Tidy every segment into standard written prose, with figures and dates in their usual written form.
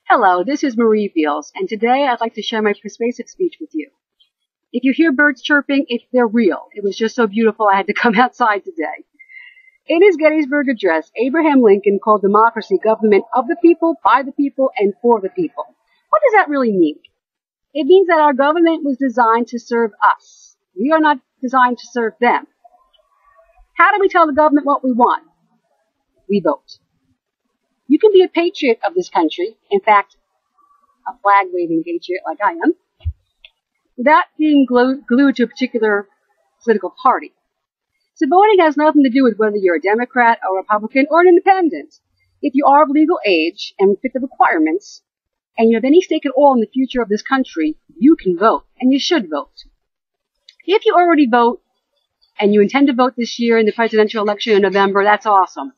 Hello, this is Marie Beals, and today I'd like to share my persuasive speech with you. If you hear birds chirping, they're real. It was just so beautiful I had to come outside today. In his Gettysburg Address, Abraham Lincoln called democracy government of the people, by the people, and for the people. What does that really mean? It means that our government was designed to serve us. We are not designed to serve them. How do we tell the government what we want? We vote. You can be a patriot of this country, in fact, a flag-waving patriot like I am, without being glued to a particular political party. So voting has nothing to do with whether you're a Democrat, a Republican, or an independent. If you are of legal age and fit the requirements, and you have any stake at all in the future of this country, you can vote, and you should vote. If you already vote, and you intend to vote this year in the presidential election in November, that's awesome.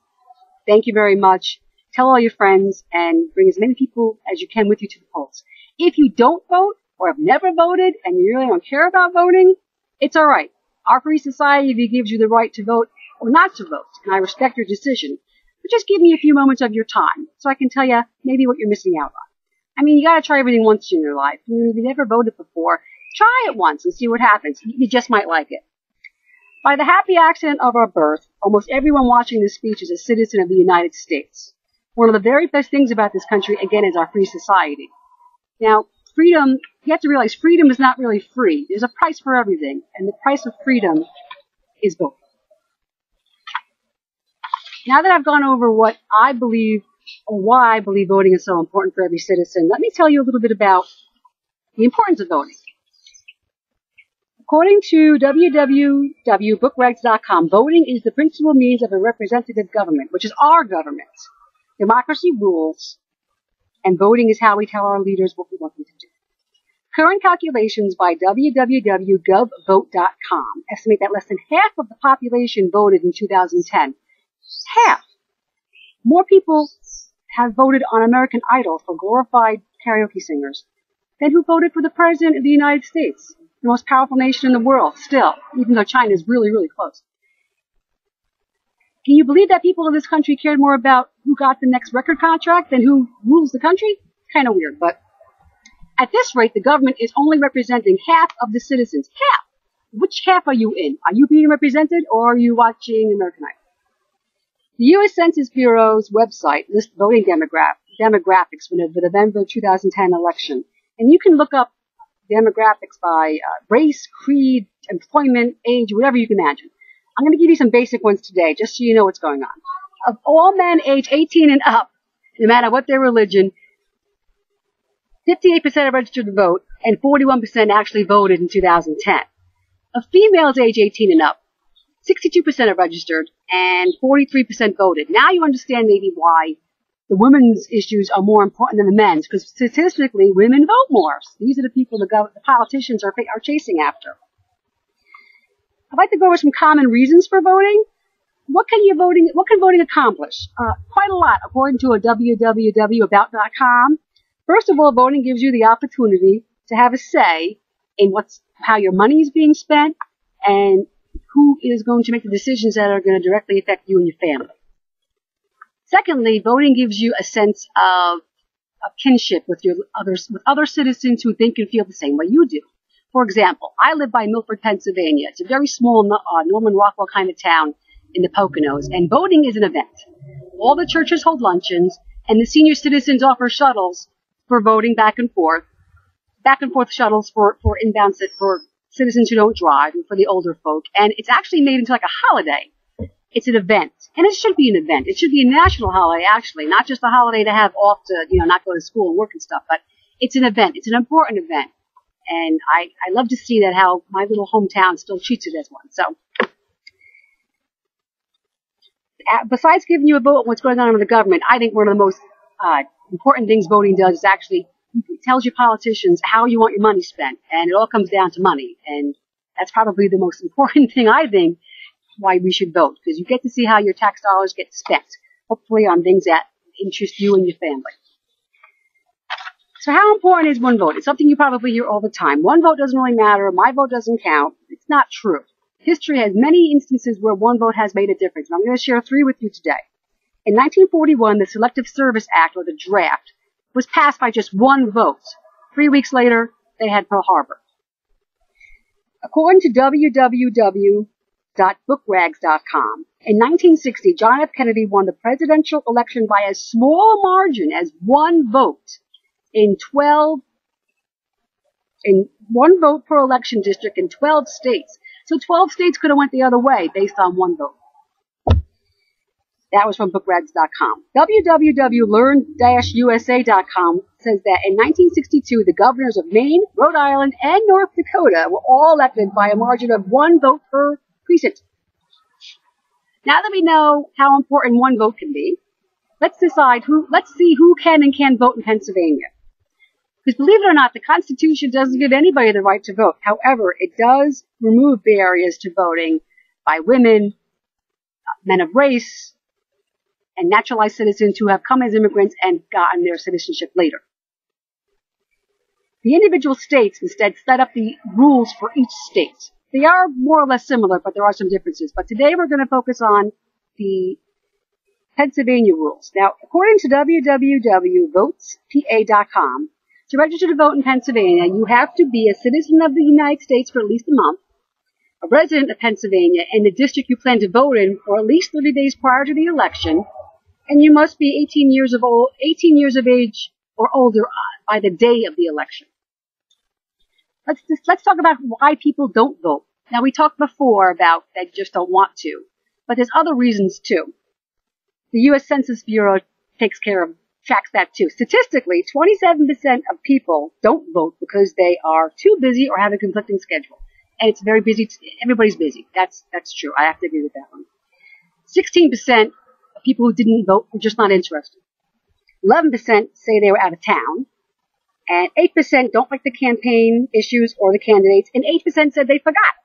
Thank you very much. Tell all your friends and bring as many people as you can with you to the polls. If you don't vote or have never voted and you really don't care about voting, it's all right. Our free society gives you the right to vote or not to vote, and I respect your decision. But just give me a few moments of your time so I can tell you maybe what you're missing out on. I mean, you got to try everything once in your life. If you've never voted before, try it once and see what happens. You just might like it. By the happy accident of our birth, almost everyone watching this speech is a citizen of the United States. One of the very best things about this country, again, is our free society. Now, freedom, you have to realize freedom is not really free. There's a price for everything, and the price of freedom is voting. Now that I've gone over what I believe, or why I believe voting is so important for every citizen, let me tell you a little bit about the importance of voting. According to www.bookregs.com, voting is the principal means of a representative government, which is our government. Democracy rules, and voting is how we tell our leaders what we want them to do. Current calculations by www.govvote.com estimate that less than half of the population voted in 2010. Half! More people have voted on American Idol for glorified karaoke singers than who voted for the President of the United States, the most powerful nation in the world, still, even though China is really, really close. Can you believe that people in this country cared more about who got the next record contract than who rules the country? Kind of weird, but at this rate, the government is only representing half of the citizens. Half! Which half are you in? Are you being represented, or are you watching American Idol? The U.S. Census Bureau's website lists voting demographics for the November 2010 election, and you can look up demographics by race, creed, employment, age, whatever you can imagine. I'm going to give you some basic ones today, just so you know what's going on. Of all men age 18 and up, no matter what their religion, 58% have registered to vote, and 41% actually voted in 2010. Of females age 18 and up, 62% have registered, and 43% voted. Now you understand maybe why the women's issues are more important than the men's, because statistically, women vote more. These are the people the politicians are chasing after. I'd like to go over some common reasons for voting. What can voting accomplish? Quite a lot, according to a www.about.com. First of all, voting gives you the opportunity to have a say in how your money is being spent and who is going to make the decisions that are going to directly affect you and your family. Secondly, voting gives you a sense of kinship with other citizens who think and feel the same way you do. For example, I live by Milford, Pennsylvania. It's a very small Norman Rockwell kind of town in the Poconos, and voting is an event. All the churches hold luncheons, and the senior citizens offer shuttles for voting back and forth shuttles for inbound for citizens who don't drive and for the older folk, and it's actually made into like a holiday. It's an event, and it should be an event. It should be a national holiday, actually, not just a holiday to have off to, not go to school and work and stuff, but it's an event. It's an important event. And I love to see that how my little hometown still treats it as one. So, besides giving you a vote on what's going on in the government, I think one of the most important things voting does is actually it tells your politicians how you want your money spent. And it all comes down to money. And that's probably the most important thing, I think, why we should vote. Because you get to see how your tax dollars get spent, hopefully on things that interest you and your family. So how important is one vote? It's something you probably hear all the time. One vote doesn't really matter. My vote doesn't count. It's not true. History has many instances where one vote has made a difference. And I'm going to share 3 with you today. In 1941, the Selective Service Act, or the draft, was passed by just one vote. 3 weeks later, they had Pearl Harbor. According to www.bookrags.com, in 1960, John F. Kennedy won the presidential election by as small a margin as one vote in one vote per election district in 12 states. So 12 states could have went the other way based on one vote. That was from bookrags.com. www.learn-usa.com says that in 1962, the governors of Maine, Rhode Island, and North Dakota were all elected by a margin of one vote per precinct. Now that we know how important one vote can be, let's see who can and can't vote in Pennsylvania. Because believe it or not, the Constitution doesn't give anybody the right to vote. However, it does remove barriers to voting by women, men of race, and naturalized citizens who have come as immigrants and gotten their citizenship later. The individual states instead set up the rules for each state. They are more or less similar, but there are some differences. But today we're going to focus on the Pennsylvania rules. Now, according to www.votespa.com, to register to vote in Pennsylvania, you have to be a citizen of the United States for at least a month, a resident of Pennsylvania in the district you plan to vote in for at least 30 days prior to the election, and you must be 18 years of age or older by the day of the election. Let's talk about why people don't vote. Now, we talked before about they just don't want to, but there's other reasons too. The U.S. Census Bureau tracks that too. Statistically, 27% of people don't vote because they are too busy or have a conflicting schedule. And it's very busy. Everybody's busy. That's true. I have to agree with that one. 16% of people who didn't vote were just not interested. 11% say they were out of town. And 8% don't like the campaign issues or the candidates. And 8% said they forgot.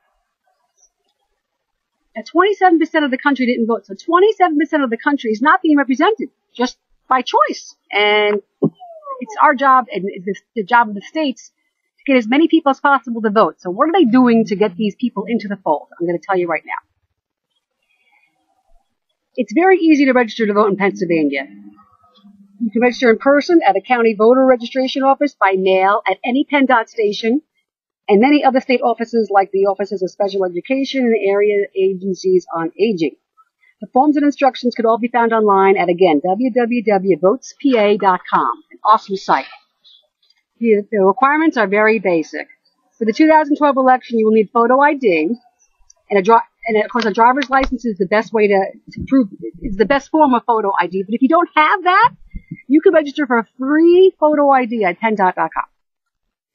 Now, 27% of the country didn't vote. So 27% of the country is not being represented just by choice. And it's our job, and it's the job of the states, to get as many people as possible to vote. So what are they doing to get these people into the fold? I'm going to tell you right now. It's very easy to register to vote in Pennsylvania. You can register in person at a county voter registration office, by mail, at any PennDOT station, and many other state offices like the Offices of Special Education and area agencies on aging. The forms and instructions could all be found online at, again, www.votespa.com, an awesome site. The requirements are very basic. For the 2012 election, you will need photo ID, and of course, a driver's license is the best way to prove, it's the best form of photo ID. But if you don't have that, you can register for a free photo ID at PennDOT.com.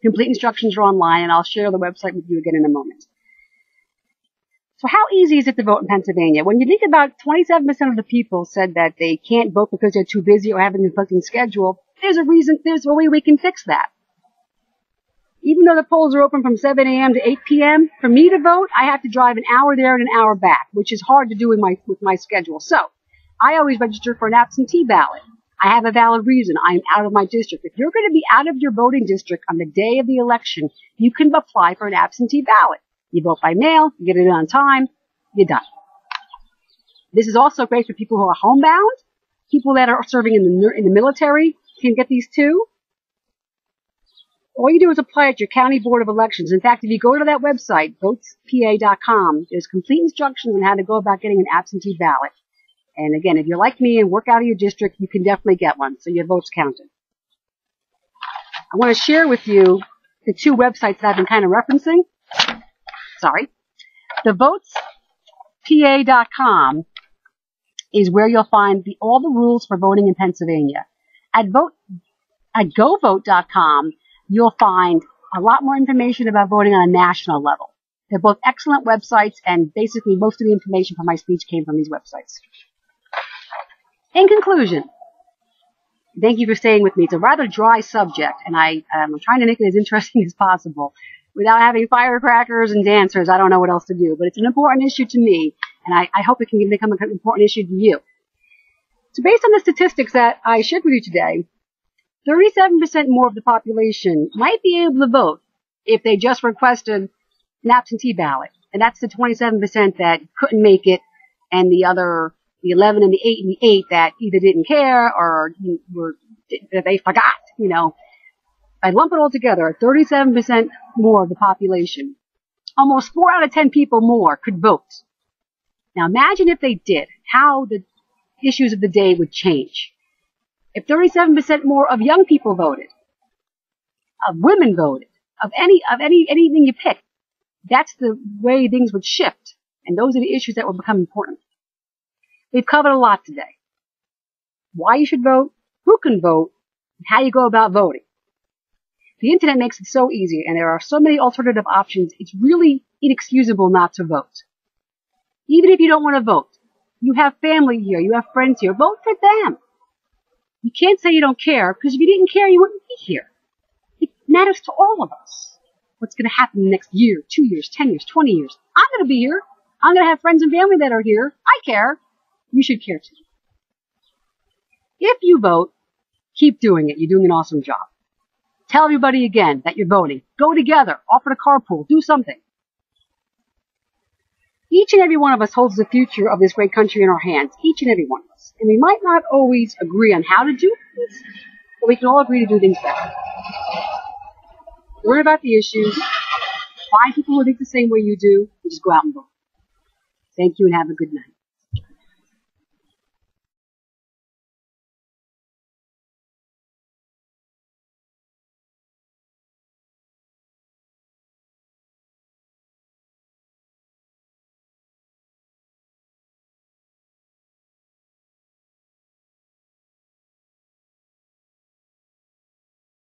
Complete instructions are online, and I'll share the website with you again in a moment. So how easy is it to vote in Pennsylvania? When you think about 27% of the people said that they can't vote because they're too busy or have a conflicting schedule, there's a way we can fix that. Even though the polls are open from 7 a.m. to 8 p.m., for me to vote, I have to drive an hour there and an hour back, which is hard to do with my schedule. So I always register for an absentee ballot. I have a valid reason. I'm out of my district. If you're going to be out of your voting district on the day of the election, you can apply for an absentee ballot. You vote by mail, you get it in on time, you're done. This is also great for people who are homebound. People that are serving in the military can get these too. All you do is apply at your county board of elections. In fact, if you go to that website, votespa.com, there's complete instructions on how to go about getting an absentee ballot. And again, if you're like me and work out of your district, you can definitely get one, so your vote's counted. I want to share with you the two websites that I've been kind of referencing. The votespa.com is where you'll find all the rules for voting in Pennsylvania. At govote.com, you'll find a lot more information about voting on a national level. They're both excellent websites, and basically most of the information for my speech came from these websites. In conclusion, thank you for staying with me. It's a rather dry subject, and I'm trying to make it as interesting as possible. Without having firecrackers and dancers, I don't know what else to do. But it's an important issue to me, and I hope it can become an important issue to you. So based on the statistics that I shared with you today, 37% more of the population might be able to vote if they just requested an absentee ballot. And that's the 27% that couldn't make it, and the 11 and the 8 and the 8 that either didn't care or were that they forgot, you know. I lump it all together, 37% more of the population, almost 4 out of 10 people more could vote. Now imagine if they did, how the issues of the day would change. If 37% more of young people voted, of women voted, of anything you pick, that's the way things would shift. And those are the issues that will become important. We've covered a lot today. Why you should vote, who can vote, and how you go about voting. The internet makes it so easy, and there are so many alternative options, it's really inexcusable not to vote. Even if you don't want to vote, you have family here, you have friends here, vote for them. You can't say you don't care, because if you didn't care, you wouldn't be here. It matters to all of us. What's going to happen in the next year, 2 years, 10 years, 20 years. I'm going to be here. I'm going to have friends and family that are here. I care. You should care too. If you vote, keep doing it. You're doing an awesome job. Tell everybody again that you're voting. Go together. Offer to carpool. Do something. Each and every one of us holds the future of this great country in our hands. Each and every one of us. And we might not always agree on how to do things, but we can all agree to do things better. Learn about the issues. Find people who think the same way you do, and just go out and vote. Thank you and have a good night.